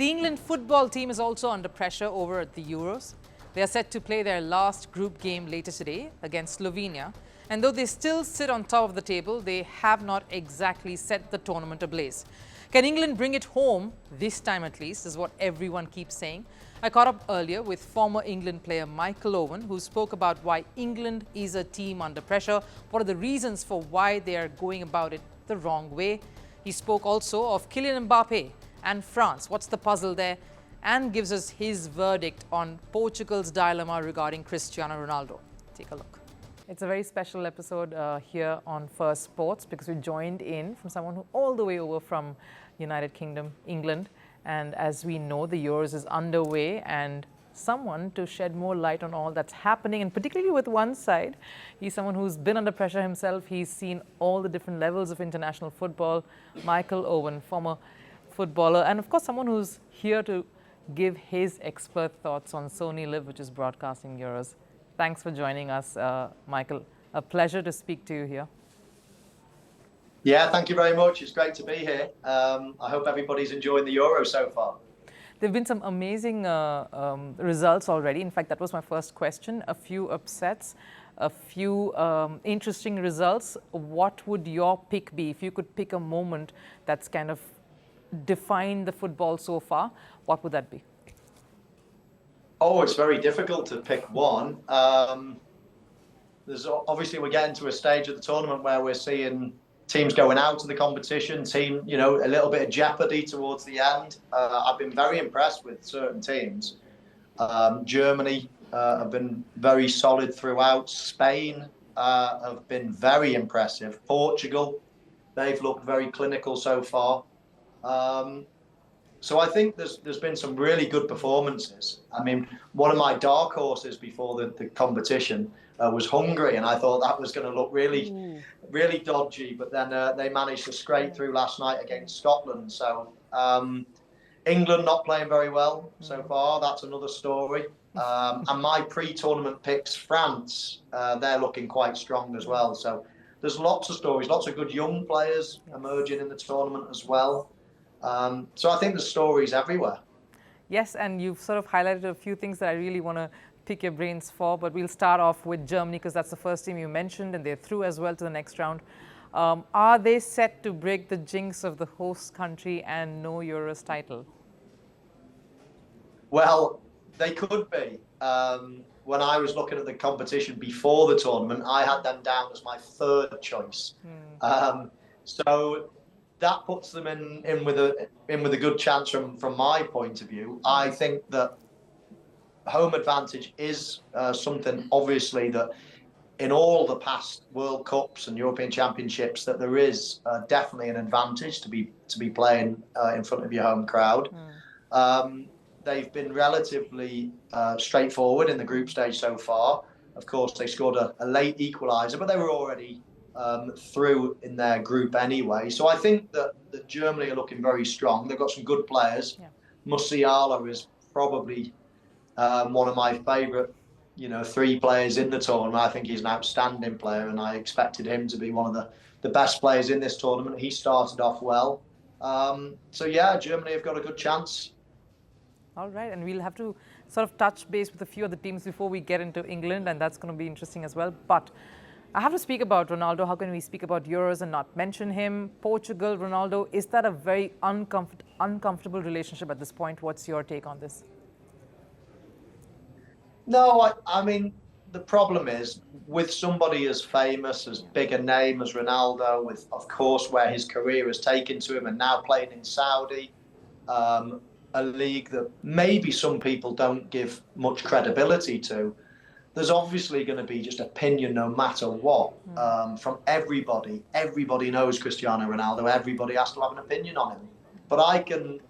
The England football team is also under pressure over at the Euros. They are set to play their last group game later today against Slovenia. And though they still sit on top of the table, they have not exactly set the tournament ablaze. Can England bring it home, this time at least, is what everyone keeps saying. I caught up earlier with former England player Michael Owen, who spoke about why England is a team under pressure, what are the reasons for why they are going about it the wrong way. He spoke also of Kylian Mbappe and France, what's the puzzle there, and gives us his verdict on Portugal's dilemma regarding Cristiano Ronaldo. Take a look. It's a very special episode here on Firstpost because we joined in from someone who all the way over from United Kingdom, England. And as we know, the Euros is underway, and someone to shed more light on all that's happening, and particularly with one side. He's someone who's been under pressure himself. He's seen all the different levels of international football. Michael Owen, former footballer, and of course someone who's here to give his expert thoughts on Sony Live, which is broadcasting Euros. Thanks for joining us, Michael. A pleasure to speak to you here. Yeah, thank you very much. It's great to be here. I hope everybody's enjoying the Euro so far. There have been some amazing results already. In fact, that was my first question. A few upsets, a few interesting results. What would your pick be? If you could pick a moment that's kind of defined the football so far, what would that be? Oh, it's very difficult to pick one. There's obviously we're getting to a stage of the tournament where we're seeing teams going out of the competition, a little bit of jeopardy towards the end. I've been very impressed with certain teams. Germany have been very solid throughout. Spain have been very impressive. Portugal, they've looked very clinical so far. So I think there's been some really good performances. I mean, one of my dark horses before the competition was Hungary, and I thought that was going to look really dodgy, but then they managed to scrape through last night against Scotland. So England not playing very well so far, that's another story. And my pre-tournament picks, France, they're looking quite strong as well. So there's lots of stories, lots of good young players emerging in the tournament as well. So I think there's stories everywhere. Yes, and you've sort of highlighted a few things that I really want to pick your brains for, but we'll start off with Germany because that's the first team you mentioned, and they're through as well to the next round. Are they set to break the jinx of the host country and no Euros title? Well, they could be. When I was looking at the competition before the tournament, I had them down as my third choice. So that puts them in with a good chance from my point of view. I think that home advantage is something obviously that in all the past World Cups and European Championships that there is definitely an advantage to be playing in front of your home crowd. They've been relatively straightforward in the group stage so far. Of course, they scored a late equaliser, but they were already through in their group anyway. So I think that Germany are looking very strong. They've got some good players. Musiala is probably one of my favourite, three players in the tournament. I think he's an outstanding player, and I expected him to be one of the best players in this tournament. He started off well. So yeah, Germany have got a good chance. All right, and we'll have to sort of touch base with a few of the teams before we get into England, and that's going to be interesting as well. But I have to speak about Ronaldo. How can we speak about Euros and not mention him? Portugal, Ronaldo, is that a very uncomfortable relationship at this point? What's your take on this? No, I mean, the problem is with somebody as famous, as big a name as Ronaldo, with, of course, where his career has taken to him and now playing in Saudi, a league that maybe some people don't give much credibility to, there's obviously going to be just opinion no matter what from everybody. Everybody knows Cristiano Ronaldo. Everybody has to have an opinion on him. But I can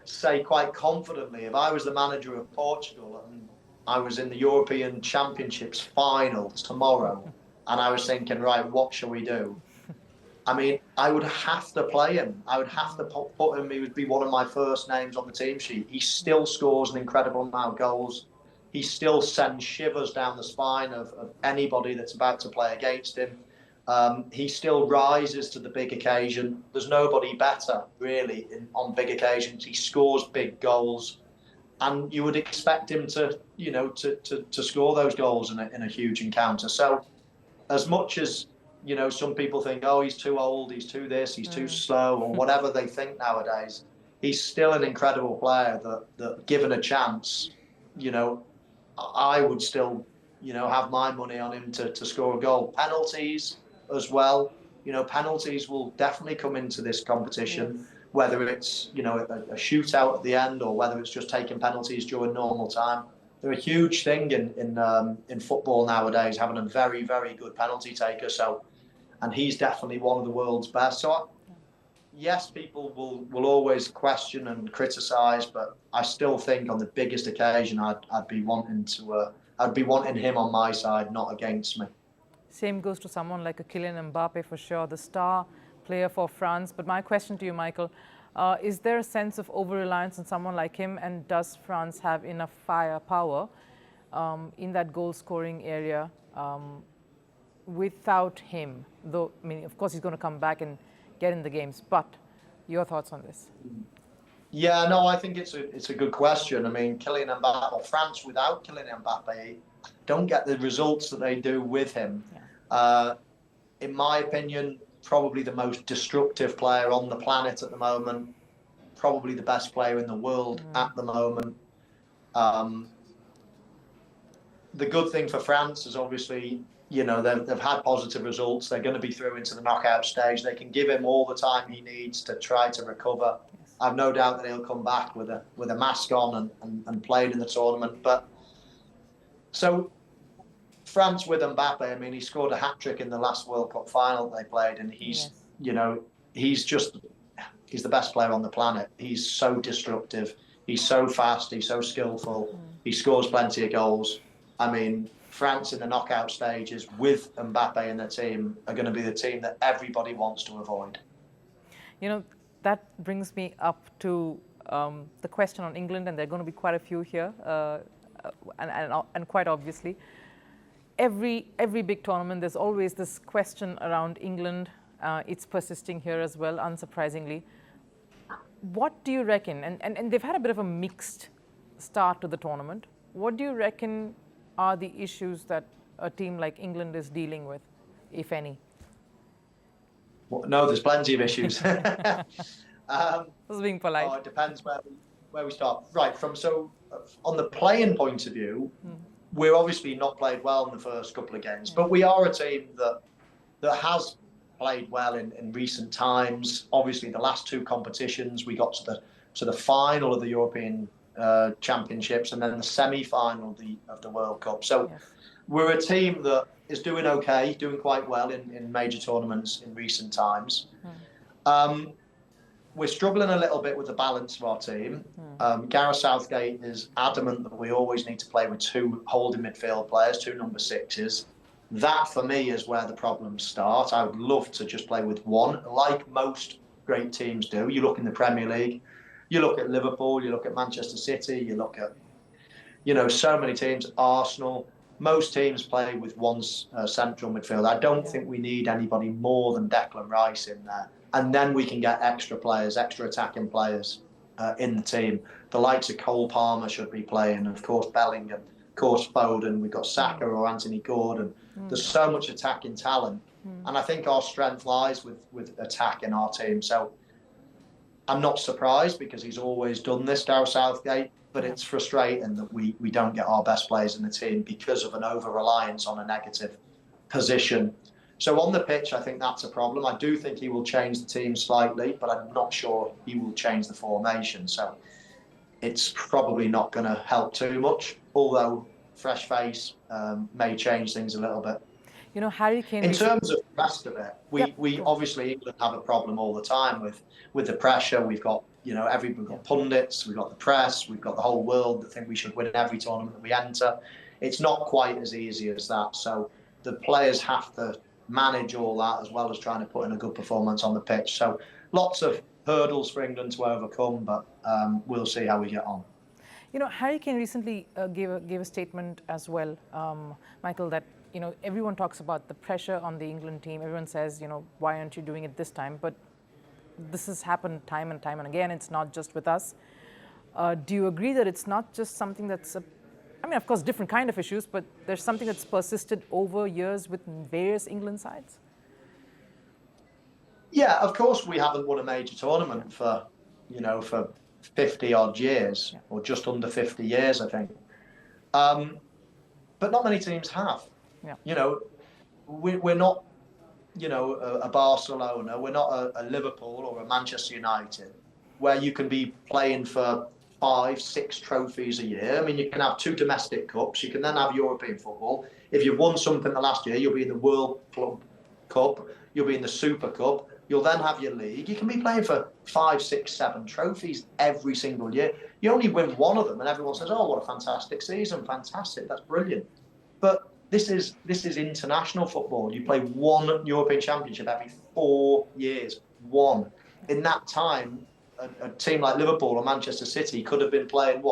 say quite confidently, if I was the manager of Portugal and I was in the European Championships final tomorrow and I was thinking, right, what shall we do? I mean, I would have to play him. I would have to put him. He would be one of my first names on the team sheet. He still scores an incredible amount of goals. He still sends shivers down the spine of anybody that's about to play against him. He still rises to the big occasion. There's nobody better, really, on big occasions. He scores big goals, and you would expect him to, to score those goals in a huge encounter. So, as much as some people think, oh, he's too old, he's too this, he's too slow, or whatever they think nowadays, he's still an incredible player that given a chance, I would still, have my money on him to score a goal. Penalties as well. Penalties will definitely come into this competition, whether it's, a shootout at the end or whether it's just taking penalties during normal time. They're a huge thing in football nowadays, having a very, very good penalty taker. And he's definitely one of the world's best. So, yes, people will always question and criticise, but I still think on the biggest occasion, I'd be wanting him on my side, not against me. Same goes to someone like a Kylian Mbappe for sure, the star player for France. But my question to you, Michael, is there a sense of over-reliance on someone like him, and does France have enough firepower in that goal-scoring area without him? Though, I mean, of course, he's going to come back and get in the games. But your thoughts on this? Yeah, no, I think it's a good question. I mean, Kylian Mbappe, or France without Kylian Mbappe, don't get the results that they do with him. Yeah. In my opinion, probably the most destructive player on the planet at the moment, probably the best player in the world at the moment. The good thing for France is obviously, they've had positive results. They're going to be through into the knockout stage. They can give him all the time he needs to try to recover. Yes. I've no doubt that he'll come back with a mask on and played in the tournament. But so France with Mbappe, I mean, he scored a hat-trick in the last World Cup final they played, and he's the best player on the planet. He's so destructive. He's so fast. He's so skillful. He scores plenty of goals. I mean, France in the knockout stages with Mbappe in the team are going to be the team that everybody wants to avoid. That brings me up to the question on England, and there are going to be quite a few here, and quite obviously. Every big tournament, there's always this question around England. It's persisting here as well, unsurprisingly. What do you reckon? And they've had a bit of a mixed start to the tournament. What do you reckon are the issues that a team like England is dealing with, if any? Well, no, there's plenty of issues. I was being polite. It depends where we start. Right, on the playing point of view, we're obviously not played well in the first couple of games, but we are a team that has played well in recent times. Obviously, the last two competitions, we got to the final of the European Championships and then the semi-final of the World Cup. So we're a team that is doing okay, doing quite well in major tournaments in recent times. We're struggling a little bit with the balance of our team. Gareth Southgate is adamant that we always need to play with two holding midfield players, two number sixes. That, for me, is where the problems start. I would love to just play with one, like most great teams do. You look in the Premier League, you look at Liverpool, you look at Manchester City, you look at, so many teams, Arsenal. Most teams play with one central midfield. I don't think we need anybody more than Declan Rice in there. And then we can get extra players, extra attacking players in the team. The likes of Cole Palmer should be playing, of course Bellingham, of course Foden, we've got Saka or Anthony Gordon. There's so much attacking talent. And I think our strength lies with attack in our team. So I'm not surprised because he's always done this, Gareth Southgate, but it's frustrating that we don't get our best players in the team because of an over-reliance on a negative position. So on the pitch, I think that's a problem. I do think he will change the team slightly, but I'm not sure he will change the formation. So it's probably not going to help too much, although fresh face may change things a little bit. Harry Kane... In terms of the rest of it, we obviously England have a problem all the time with the pressure. We've got, we've got pundits, we've got the press, we've got the whole world that think we should win every tournament that we enter. It's not quite as easy as that. So the players have to manage all that as well as trying to put in a good performance on the pitch. So lots of hurdles for England to overcome, but we'll see how we get on. Harry Kane recently gave a statement as well, Michael, that everyone talks about the pressure on the England team. Everyone says, why aren't you doing it this time? But this has happened time and time and again. It's not just with us. Do you agree that it's not just something that's, of course, different kind of issues, but there's something that's persisted over years with various England sides? Yeah, of course we haven't won a major tournament for 50 odd years, or just under 50 years, I think. But not many teams have. Yeah. We're not, a Barcelona, we're not a Liverpool or a Manchester United, where you can be playing for 5, 6 trophies a year. I mean, you can have 2 domestic cups, you can then have European football. If you've won something the last year, you'll be in the World Club Cup, you'll be in the Super Cup, you'll then have your league. You can be playing for 5, 6, 7 trophies every single year. You only win one of them, and everyone says, "Oh, what a fantastic season! Fantastic, that's brilliant." But this is international football. You play one European Championship every 4 years. One. In that time, a team like Liverpool or Manchester City could have been playing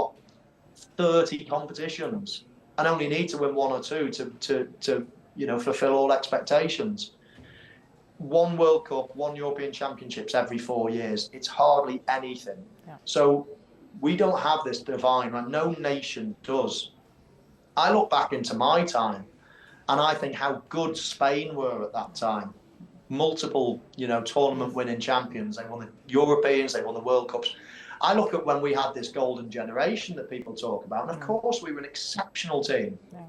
30 competitions, and only need to win 1 or 2 to fulfil all expectations. 1 World Cup, 1 European Championships every 4 years. It's hardly anything. Yeah. So we don't have this divine, and no nation does. I look back into my time, and I think how good Spain were at that time. Multiple, tournament winning champions. They won the Europeans, they won the World Cups. I look at when we had this golden generation that people talk about, and of course we were an exceptional team. Yeah.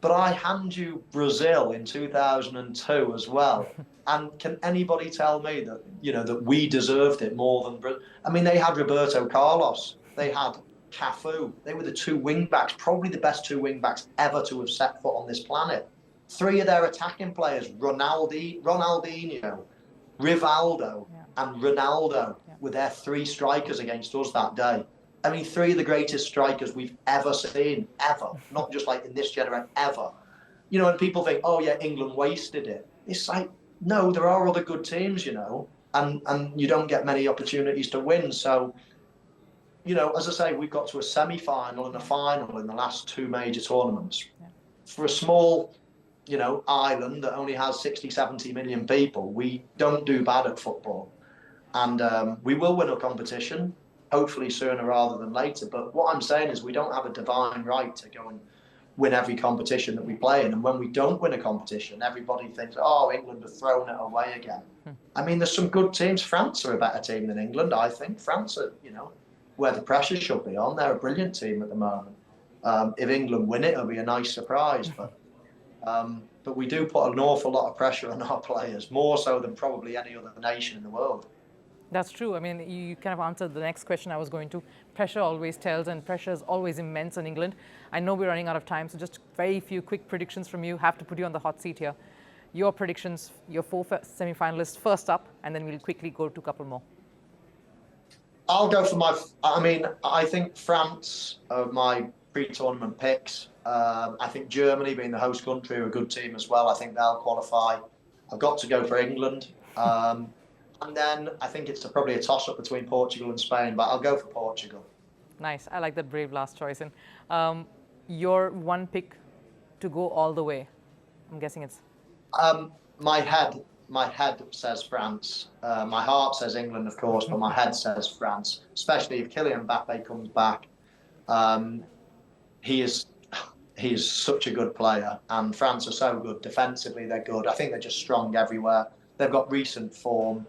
But I hand you Brazil in 2002 as well. And can anybody tell me that, that we deserved it more than Brazil? I mean, they had Roberto Carlos, they had Cafu. They were the 2 wing backs, probably the best 2 wing backs ever to have set foot on this planet. 3 of their attacking players, Ronaldinho, Rivaldo, and Ronaldo, were their 3 strikers against us that day. I mean, 3 of the greatest strikers we've ever seen, ever. Not just like in this generation, ever. And people think, oh yeah, England wasted it. It's like, no, there are other good teams, and you don't get many opportunities to win. So, as I say, we've got to a semi-final and a final in the last 2 major tournaments. Yeah. For a small, island that only has 60, 70 million people, we don't do bad at football. And we will win a competition, hopefully sooner rather than later. But what I'm saying is we don't have a divine right to go and win every competition that we play in. And when we don't win a competition, everybody thinks, oh, England have thrown it away again. I mean, there's some good teams. France are a better team than England, I think. France are, where the pressure should be on. They're a brilliant team at the moment. If England win it, it'll be a nice surprise. But we do put an awful lot of pressure on our players, more so than probably any other nation in the world. That's true. I mean, you kind of answered the next question I was going to. Pressure always tells, and pressure is always immense in England. I know we're running out of time, so just very few quick predictions from you. Have to put you on the hot seat here. Your predictions, your 4 semi-finalists first up, and then we'll quickly go to a couple more. I'll go for I think France are my pre-tournament picks. I think Germany, being the host country, are a good team as well. I think they'll qualify. I've got to go for England. And then I think it's probably a toss-up between Portugal and Spain, but I'll go for Portugal. Nice. I like that brave last choice. And your one pick to go all the way, I'm guessing it's... My head says France. My heart says England, of course, but my head says France, especially if Kylian Mbappe comes back. He is such a good player, and France are so good. Defensively, they're good. I think they're just strong everywhere. They've got recent form.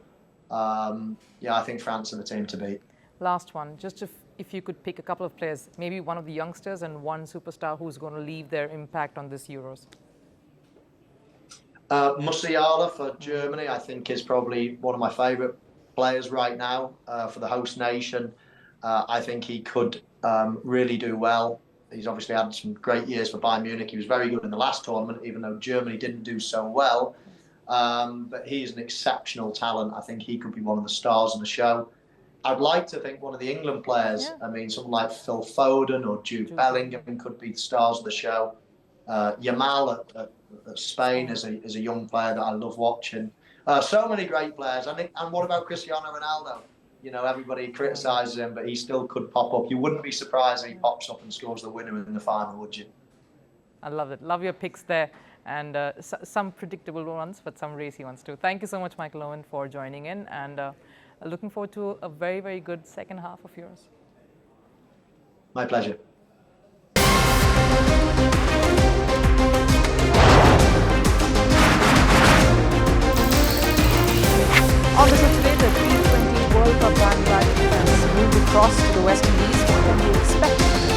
I think France are the team to beat. Last one, just if you could pick a couple of players, maybe one of the youngsters and one superstar who's going to leave their impact on this Euros. Musiala for Germany, I think, is probably one of my favourite players right now for the host nation. I think he could really do well. He's obviously had some great years for Bayern Munich. He was very good in the last tournament, even though Germany didn't do so well. But he's an exceptional talent. I think he could be one of the stars of the show. I'd like to think one of the England players, someone like Phil Foden or Jude Bellingham could be the stars of the show. Yamal at Spain is a young player that I love watching. So many great players. And what about Cristiano Ronaldo? Everybody criticises him, but he still could pop up. You wouldn't be surprised if he pops up and scores the winner in the final, would you? I love it. Love your picks there. and some predictable ones, but some racy ones too. Thank you so much, Michael Owen, for joining in, and looking forward to a very, very good second half of yours. My pleasure. On the show today, the T20 World Cup bandwagon has moved across to the West Indies. What can we expect